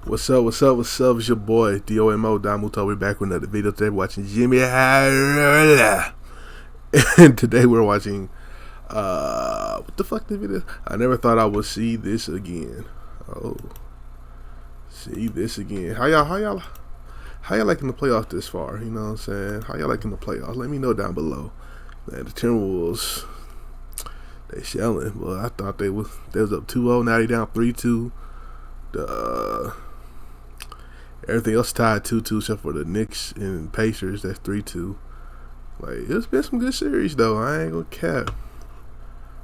What's up, what's up, what's up? It's your boy, Domuto. We're back with another video today. We're watching JxmyHighroller. And today we're watching, what the fuck the video? I never thought I would see this again. Oh. See this again. How y'all liking the playoffs this far? You know what I'm saying? How y'all liking the playoffs? Let me know down below. Man, the Timberwolves, they shelling. Well, I thought they was up 2-0. Now they down 3-2. Everything else tied 2-2 except for the Knicks and Pacers. That's 3-2. Like, it's been some good series though. I ain't gonna cap.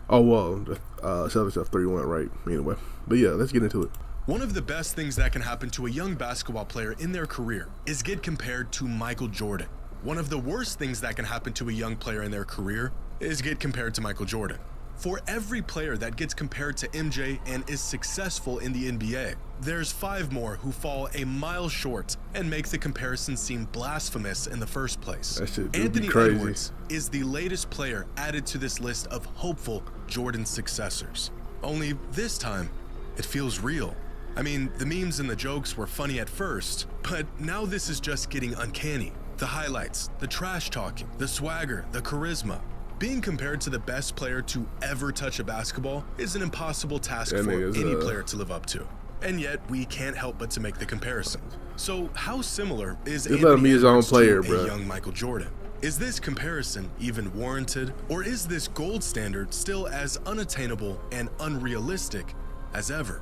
Oh well, the Celtics have 3-1, right? Anyway, but yeah, let's get into it. One of the best things that can happen to a young basketball player in their career is get compared to Michael Jordan. One of the worst things that can happen to a young player in their career is get compared to Michael Jordan. For every player that gets compared to MJ and is successful in the NBA, there's 5 more who fall a mile short and make the comparison seem blasphemous in the first place. That shit Anthony be crazy. Edwards is the latest player added to this list of hopeful Jordan successors. Only this time, it feels real. I mean, the memes and the jokes were funny at first, but now this is just getting uncanny. The highlights, the trash talking, the swagger, the charisma. Being compared to the best player to ever touch a basketball is an impossible task for any player to live up to. And yet, we can't help but to make the comparison. So, how similar is Anthony Edwards to a young Michael Jordan? Is this comparison even warranted? Or is this gold standard still as unattainable and unrealistic as ever?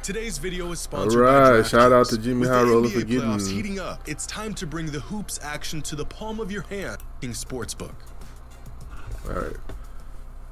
Today's video is sponsored by DraftKings. Shout out to JxmyHighroller for getting heating up. It's time to bring the hoops action to the palm of your hand. King Sportsbook. All right.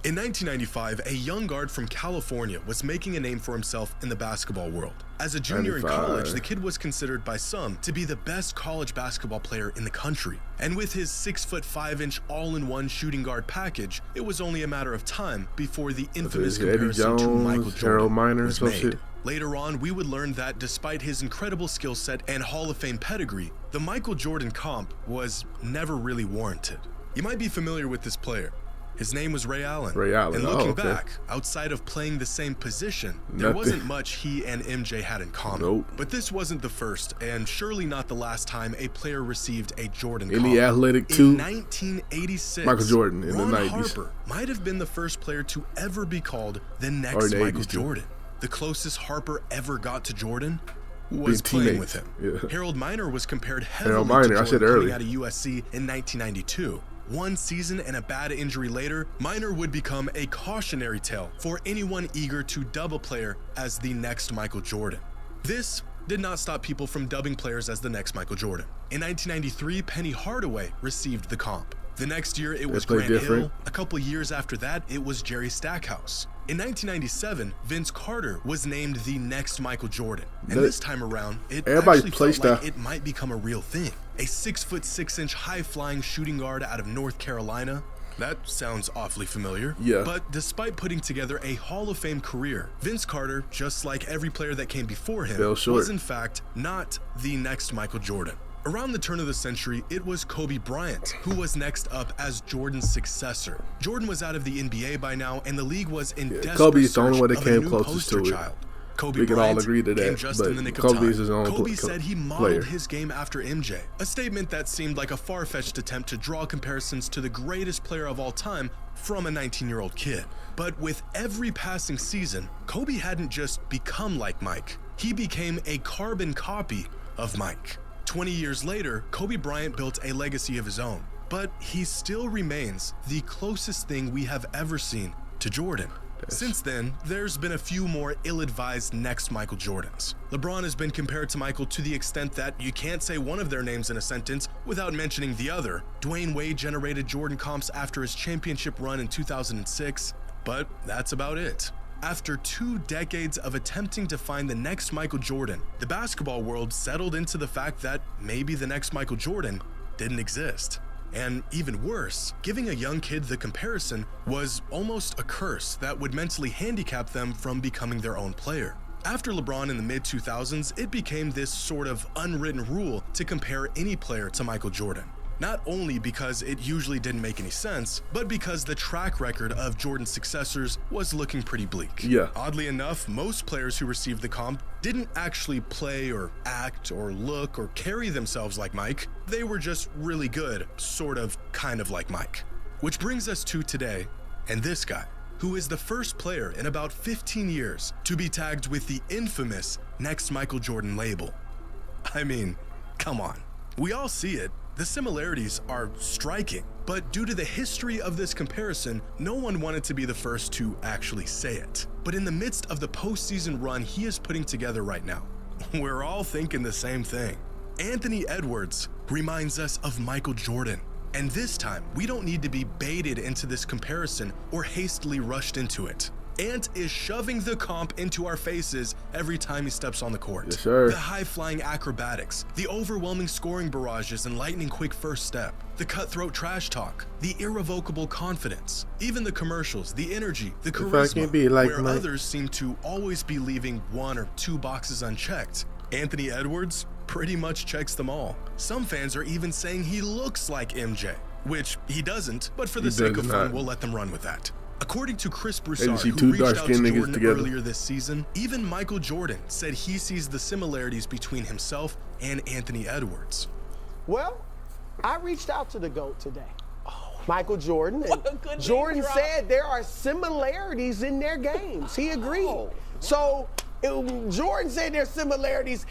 In 1995, a young guard from California was making a name for himself in the basketball world. As a junior in college, the kid was considered by some to be the best college basketball player in the country. And with his 6'5" all-in-one shooting guard package, it was only a matter of time before the infamous comparison to Michael Jordan was made. Later on, we would learn that despite his incredible skill set and Hall of Fame pedigree, the Michael Jordan comp was never really warranted. You might be familiar with this player. His name was Ray Allen. And looking back, outside of playing the same position, there wasn't much he and MJ had in common. But this wasn't the first, and surely not the last time a player received a Jordan comp. Athletic too. In 1986, Michael Jordan in Ron the 90s. Harper might have been the first player to ever be called the next Michael Jordan. The closest Harper ever got to Jordan was playing with him. Yeah. Harold Miner was compared heavily to Jordan coming out of USC in 1992. One season and a bad injury later, Miner would become a cautionary tale for anyone eager to dub a player as the next Michael Jordan. This did not stop people from dubbing players as the next Michael Jordan. In 1993, Penny Hardaway received the comp. The next year, it was Grant Hill. A couple years after that, it was Jerry Stackhouse. In 1997, Vince Carter was named the next Michael Jordan. And this time around, it actually felt like it might become a real thing. A 6'6" high-flying shooting guard out of North Carolina. That sounds awfully familiar. Yeah. But despite putting together a Hall of Fame career, Vince Carter, just like every player that came before him, was in fact not the next Michael Jordan. Around the turn of the century, it was Kobe Bryant who was next up as Jordan's successor. Jordan was out of the NBA by now, and the league was in desperate search of a new poster child. Kobe Bryant came just in the nick of time. Kobe said he modeled his game after MJ, a statement that seemed like a far-fetched attempt to draw comparisons to the greatest player of all time from a 19-year-old kid. But with every passing season, Kobe hadn't just become like Mike. He became a carbon copy of Mike. 20 years later, Kobe Bryant built a legacy of his own, but he still remains the closest thing we have ever seen to Jordan. Since then, there's been a few more ill-advised next Michael Jordans. LeBron has been compared to Michael to the extent that you can't say one of their names in a sentence without mentioning the other. Dwayne Wade generated Jordan comps after his championship run in 2006, but that's about it. After 2 decades of attempting to find the next Michael Jordan, the basketball world settled into the fact that maybe the next Michael Jordan didn't exist. And even worse, giving a young kid the comparison was almost a curse that would mentally handicap them from becoming their own player. After LeBron in the mid-2000s, it became this sort of unwritten rule to compare any player to Michael Jordan. not only because it usually didn't make any sense, but because the track record of Jordan's successors was looking pretty bleak. Yeah. Oddly enough, most players who received the comp didn't actually play or act or look or carry themselves like Mike. They were just really good, sort of, kind of like Mike. Which brings us to today, and this guy, who is the first player in about 15 years to be tagged with the infamous Next Michael Jordan label. I mean, come on. We all see it. The similarities are striking, but due to the history of this comparison, no one wanted to be the first to actually say it. But in the midst of the postseason run he is putting together right now, we're all thinking the same thing. Anthony Edwards reminds us of Michael Jordan. And this time, we don't need to be baited into this comparison or hastily rushed into it. Ant is shoving the comp into our faces every time he steps on the court. Yes, sir. The high-flying acrobatics, the overwhelming scoring barrages and lightning-quick first step, the cutthroat trash talk, the irrevocable confidence, even the commercials, the energy, the charisma, where others seem to always be leaving one or two boxes unchecked. Anthony Edwards pretty much checks them all. Some fans are even saying he looks like MJ, which he doesn't, but for the sake of fun, we'll let them run with that. According to Chris Broussard, who reached out to Jordan earlier this season, even Michael Jordan said he sees the similarities between himself and Anthony Edwards. Well, I reached out to the GOAT today, Michael Jordan, and Jordan said there are similarities in their games. He agreed. So Jordan said there's similarities,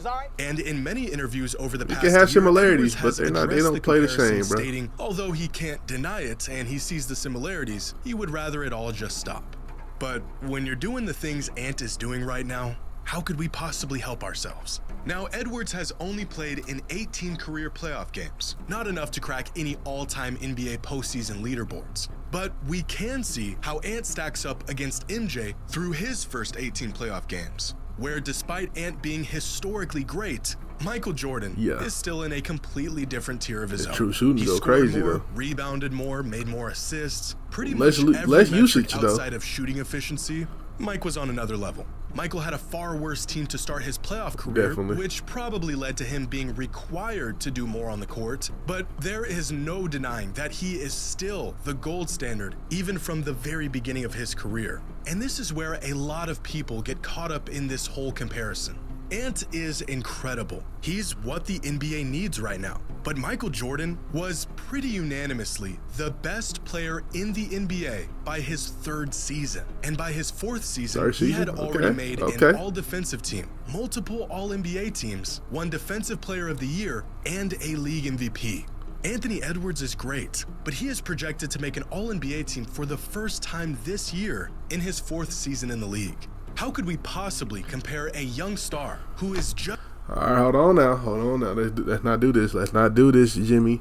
all right? And in many interviews over the past year, have similarities, but they don't play the same, bro. Stating, although he can't deny it and he sees the similarities, he would rather it all just stop. But when you're doing the things Ant is doing right now, how could we possibly help ourselves? Now, Edwards has only played in 18 career playoff games, not enough to crack any all-time NBA postseason leaderboards. But we can see how Ant stacks up against MJ through his first 18 playoff games, where despite Ant being historically great, Michael Jordan is still in a completely different tier of his own. True shooting, he crazy more, though. Rebounded more, made more assists. Pretty less much every less metric usage outside though. of shooting efficiency, Mike was on another level. Michael had a far worse team to start his playoff career, which probably led to him being required to do more on the court. But there is no denying that he is still the gold standard, even from the very beginning of his career. And this is where a lot of people get caught up in this whole comparison. Ant is incredible. He's what the NBA needs right now. But Michael Jordan was pretty unanimously the best player in the NBA by his third season. And by his fourth season, he had already made an all-defensive team, multiple all-NBA teams, one Defensive Player of the Year, and a league MVP. Anthony Edwards is great, but he is projected to make an all-NBA team for the first time this year in his fourth season in the league. How could we possibly compare a young star who is just... All right, hold on now. Let's not do this. Let's not do this, Jimmy.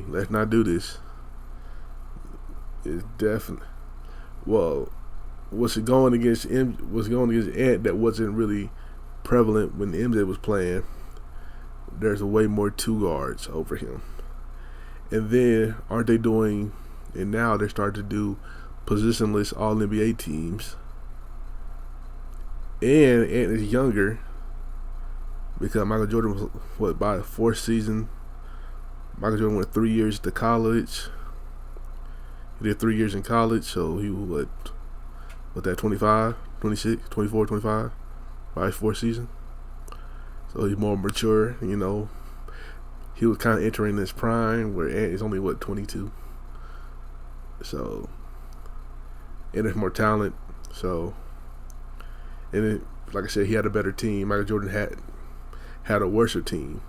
Let's not do this. It's definitely... Well, what's going against Ant that wasn't really prevalent when MJ was playing. There's a way more two guards over him. And then, aren't they doing... And now they're starting to do positionless all-NBA teams. And Ant is younger because Michael Jordan was, by the fourth season, Michael Jordan went 3 years to college. He did 3 years in college, so he was, 25, 26, 24, 25 by his fourth season. So he's more mature, you know. He was kind of entering his prime, where Ant is only, 22. So, and there's more talent, so... And then, like I said, he had a better team. Michael Jordan had a worse team.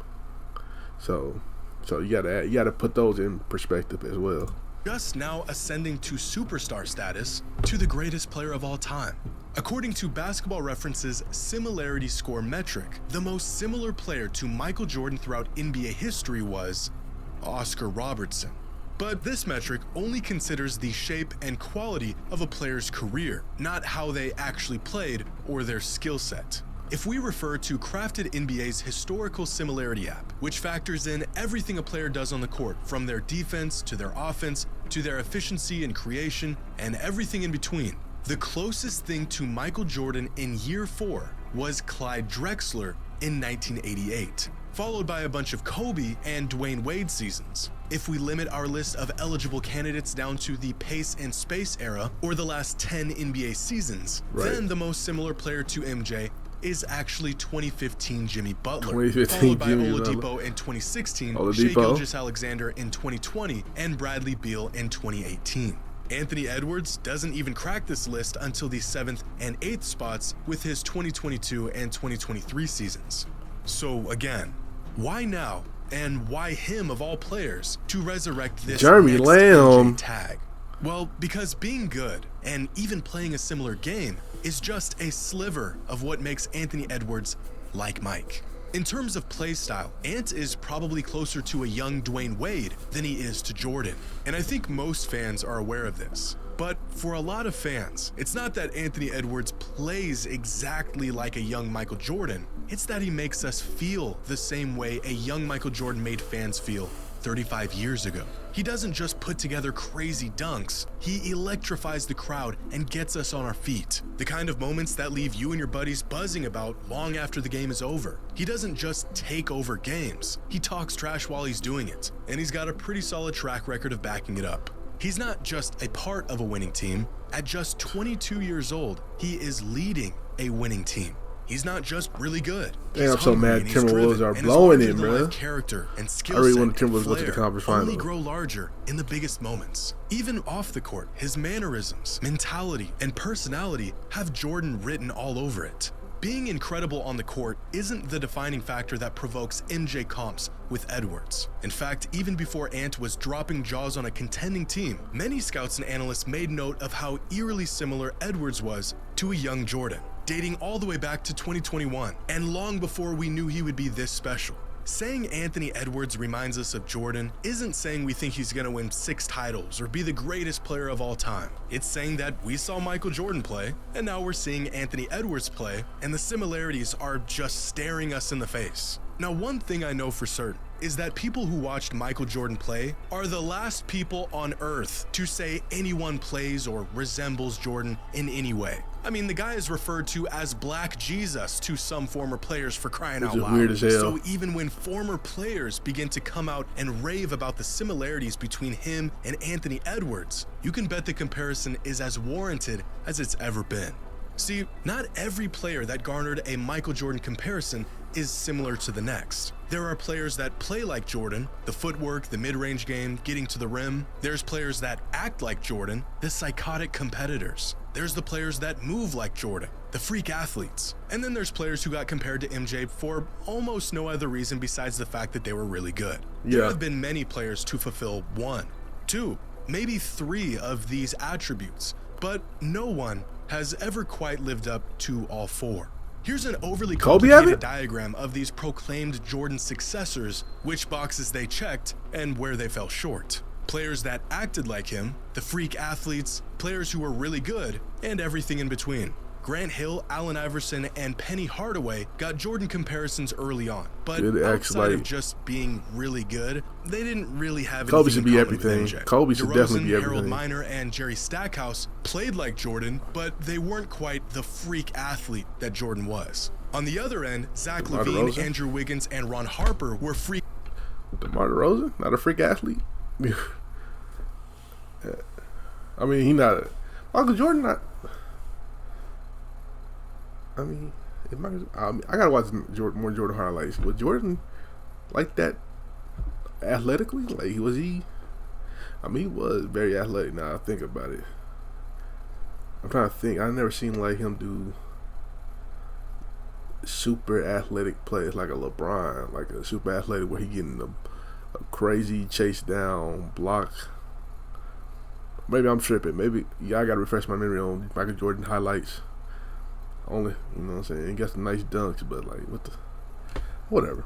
So you gotta put those in perspective as well. Just now ascending to superstar status to the greatest player of all time. According to Basketball Reference's similarity score metric, the most similar player to Michael Jordan throughout NBA history was Oscar Robertson. But this metric only considers the shape and quality of a player's career, not how they actually played or their skill set. If we refer to Crafted NBA's historical similarity app, which factors in everything a player does on the court, from their defense to their offense to their efficiency and creation and everything in between, the closest thing to Michael Jordan in year 4 was Clyde Drexler in 1988, followed by a bunch of Kobe and Dwayne Wade seasons. If we limit our list of eligible candidates down to the pace and space era or the last 10 NBA seasons, then the most similar player to MJ is actually 2015 Jimmy Butler, followed by Oladipo in 2016, Shai Gilgeous-Alexander in 2020, and Bradley Beal in 2018. Anthony Edwards doesn't even crack this list until the 7th and 8th spots with his 2022 and 2023 seasons. So again, why now, and why him of all players to resurrect this Jeremy Lamb tag? Well, because being good and even playing a similar game is just a sliver of what makes Anthony Edwards like Mike. In terms of play style, Ant is probably closer to a young Dwayne Wade than he is to Jordan, and I think most fans are aware of this. But for a lot of fans, it's not that Anthony Edwards plays exactly like a young Michael Jordan, it's that he makes us feel the same way a young Michael Jordan made fans feel 35 years ago. He doesn't just put together crazy dunks, he electrifies the crowd and gets us on our feet. The kind of moments that leave you and your buddies buzzing about long after the game is over. He doesn't just take over games, he talks trash while he's doing it, and he's got a pretty solid track record of backing it up. He's not just a part of a winning team. At just 22 years old, he is leading a winning team. He's not just really good. Damn, I'm so mad Timberwolves are blowing it, bro. Character and skill I really set want the Timberwolves to go to the conference final. Only grow larger in the biggest moments. Even off the court, his mannerisms, mentality, and personality have Jordan written all over it. Being incredible on the court isn't the defining factor that provokes MJ comps with Edwards. In fact, even before Ant was dropping jaws on a contending team, many scouts and analysts made note of how eerily similar Edwards was to a young Jordan, dating all the way back to 2021, and long before we knew he would be this special. Saying Anthony Edwards reminds us of Jordan isn't saying we think he's gonna win 6 titles or be the greatest player of all time. It's saying that we saw Michael Jordan play, and now we're seeing Anthony Edwards play, and the similarities are just staring us in the face. Now, one thing I know for certain is that people who watched Michael Jordan play are the last people on earth to say anyone plays or resembles Jordan in any way. I mean, the guy is referred to as Black Jesus to some former players, for crying out loud. Weird as hell. So even when former players begin to come out and rave about the similarities between him and Anthony Edwards, you can bet the comparison is as warranted as it's ever been. See, not every player that garnered a Michael Jordan comparison is similar to the next. There are players that play like Jordan, the footwork, the mid-range game, getting to the rim. There's players that act like Jordan, the psychotic competitors. There's the players that move like Jordan, the freak athletes. And then there's players who got compared to MJ for almost no other reason besides the fact that they were really good. There have been many players to fulfill 1, 2, maybe 3 of these attributes, but no one has ever quite lived up to all 4. Here's an overly complicated diagram of these proclaimed Jordan successors, which boxes they checked, and where they fell short. Players that acted like him, the freak athletes, players who were really good, and everything in between. Grant Hill, Allen Iverson, and Penny Hardaway got Jordan comparisons early on, but outside of just being really good, they didn't really have Kobe anything should be in common everything. with MJ. Kobe should definitely be everything. Harold Miner and Jerry Stackhouse played like Jordan, but they weren't quite the freak athlete that Jordan was. On the other end, Zach LaVine, Andrew Wiggins, and Ron Harper were freak. DeMar DeRozan, not a freak athlete. I mean, he not Michael Jordan. Not. I mean, I gotta watch more Jordan highlights. Was Jordan like that athletically? Like, was he? I mean, he was very athletic. Now I think about it, I'm trying to think. I've never seen like him do super athletic plays like a LeBron, like a super athletic where he getting a crazy chase down block. Maybe I'm tripping. Maybe I gotta refresh my memory on Michael Jordan highlights. Only, you know what I'm saying? He got some nice dunks, but like, whatever.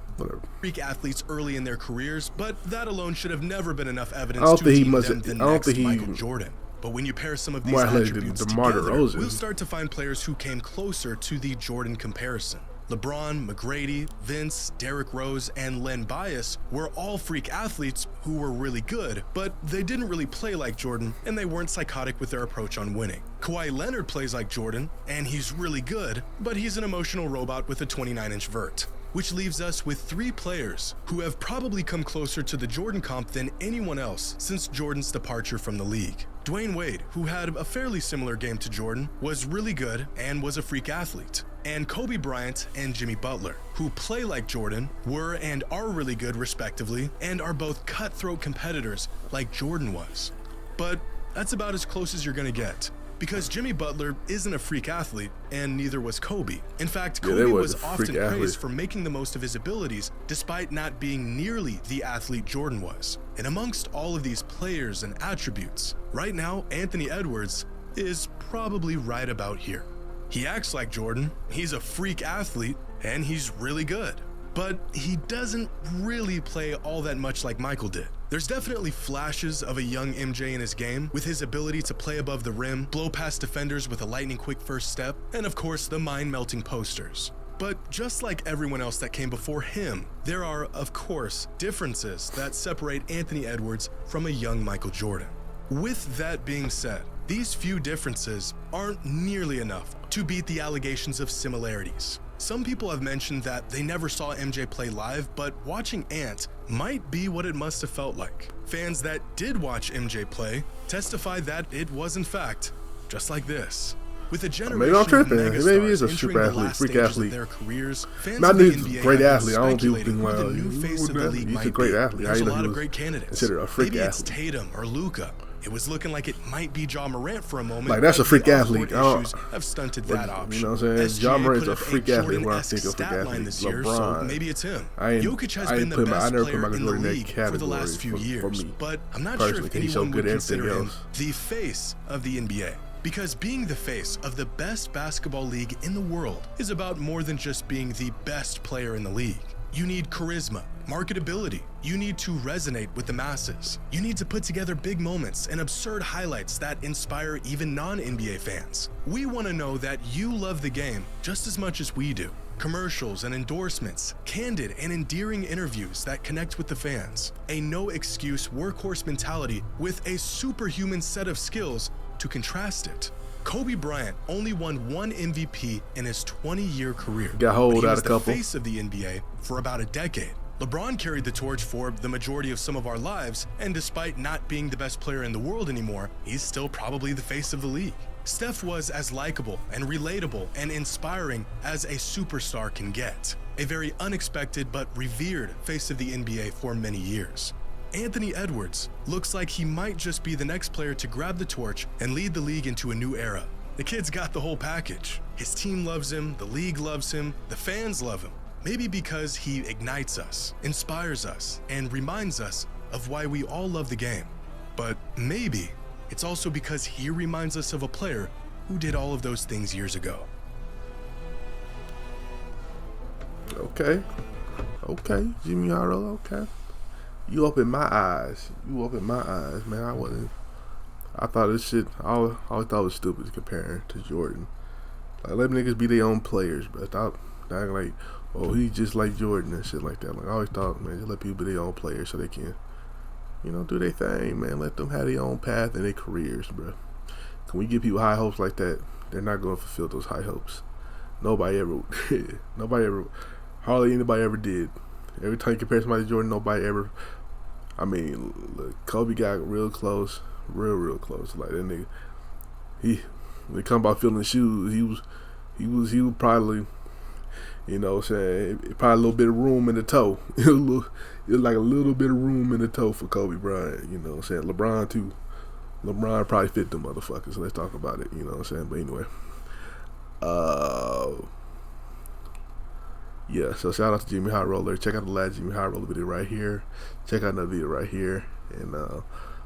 Freak athletes early in their careers, but that alone should have never been enough evidence to deem them the next Michael Jordan. But when you pair some of these attributes together, we'll start to find players who came closer to the Jordan comparison. LeBron, McGrady, Vince, Derrick Rose, and Len Bias were all freak athletes who were really good, but they didn't really play like Jordan, and they weren't psychotic with their approach on winning. Kawhi Leonard plays like Jordan, and he's really good, but he's an emotional robot with a 29-inch vert. which leaves us with 3 players who have probably come closer to the Jordan comp than anyone else since Jordan's departure from the league. Dwayne Wade, who had a fairly similar game to Jordan, was really good and was a freak athlete. And Kobe Bryant and Jimmy Butler, who play like Jordan, were and are really good respectively, and are both cutthroat competitors like Jordan was. But that's about as close as you're gonna get, because Jimmy Butler isn't a freak athlete, and neither was Kobe. In fact, Kobe was often praised for making the most of his abilities despite not being nearly the athlete Jordan was. And amongst all of these players and attributes, right now Anthony Edwards is probably right about here. He acts like Jordan, he's a freak athlete, and he's really good. But he doesn't really play all that much like Michael did. There's definitely flashes of a young MJ in his game, with his ability to play above the rim, blow past defenders with a lightning quick first step, and of course the mind-melting posters. But just like everyone else that came before him, there are, of course, differences that separate Anthony Edwards from a young Michael Jordan. With that being said, these few differences aren't nearly enough to beat the allegations of similarities. Some people have mentioned that they never saw MJ play live, but watching Ant might be what it must have felt like. Fans that did watch MJ play testify that it was in fact just like this. With a generation of megastars entering the last stages of their careers, fans of the NBA great have athlete. been I don't think speculating who the new face of the league might be. There's a lot of great candidates. Maybe it's Tatum or Luka. It was looking like it might be Ja Morant for a moment. Like, that's a freak athlete. Issues have stunted that option. You know what I'm saying? Ja Morant's a freak athlete when I think of freak athlete. LeBron. So maybe it's him. Jokic has been the best player in the league for the last few years. But I'm not sure if anyone would consider him the face of the NBA. Because being the face of the best basketball league in the world is about more than just being the best player in the league. You need charisma, marketability. You need to resonate with the masses. You need to put together big moments and absurd highlights that inspire even non-NBA fans. We want to know that you love the game just as much as we do. Commercials and endorsements, candid and endearing interviews that connect with the fans, a no-excuse workhorse mentality with a superhuman set of skills to contrast it. Kobe Bryant only won 1 MVP in his 20-year career. Got hold but he out was a couple. The face of the NBA for about a decade. LeBron carried the torch for the majority of some of our lives, and despite not being the best player in the world anymore, he's still probably the face of the league. Steph was as likable and relatable and inspiring as a superstar can get. A very unexpected but revered face of the NBA for many years. Anthony Edwards looks like he might just be the next player to grab the torch and lead the league into a new era. The kid's got the whole package. His team loves him, the league loves him, the fans love him. Maybe because he ignites us, inspires us, and reminds us of why we all love the game. But maybe it's also because he reminds us of a player who did all of those things years ago. Okay, JxmyHighroller, okay. You opened my eyes. Man. I thought this shit, I always thought it was stupid comparing to Jordan. Like, let niggas be their own players, but I thought, like, oh, he's just like Jordan and shit like that. Like, I always thought, man, just let people be their own players so they can, you know, do their thing, man. Let them have their own path in their careers, bro. Can we give people high hopes like that? They're not going to fulfill those high hopes. Hardly anybody ever did. Every time you compare somebody to Jordan, nobody ever. I mean, look, Kobe got real close. Like, that nigga, when it come about filling the shoes, he was probably, you know what I'm saying, probably a little bit of room in the toe. It was like a little bit of room in the toe for Kobe Bryant, you know what I'm saying. LeBron too. LeBron probably fit them motherfuckers, so let's talk about it, you know what I'm saying. But anyway, yeah, so shout out to JxmyHighroller. Check out the last JxmyHighroller video right here. Check out another video right here. And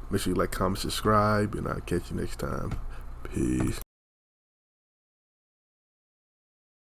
make sure you like, comment, subscribe, and I'll catch you next time. Peace.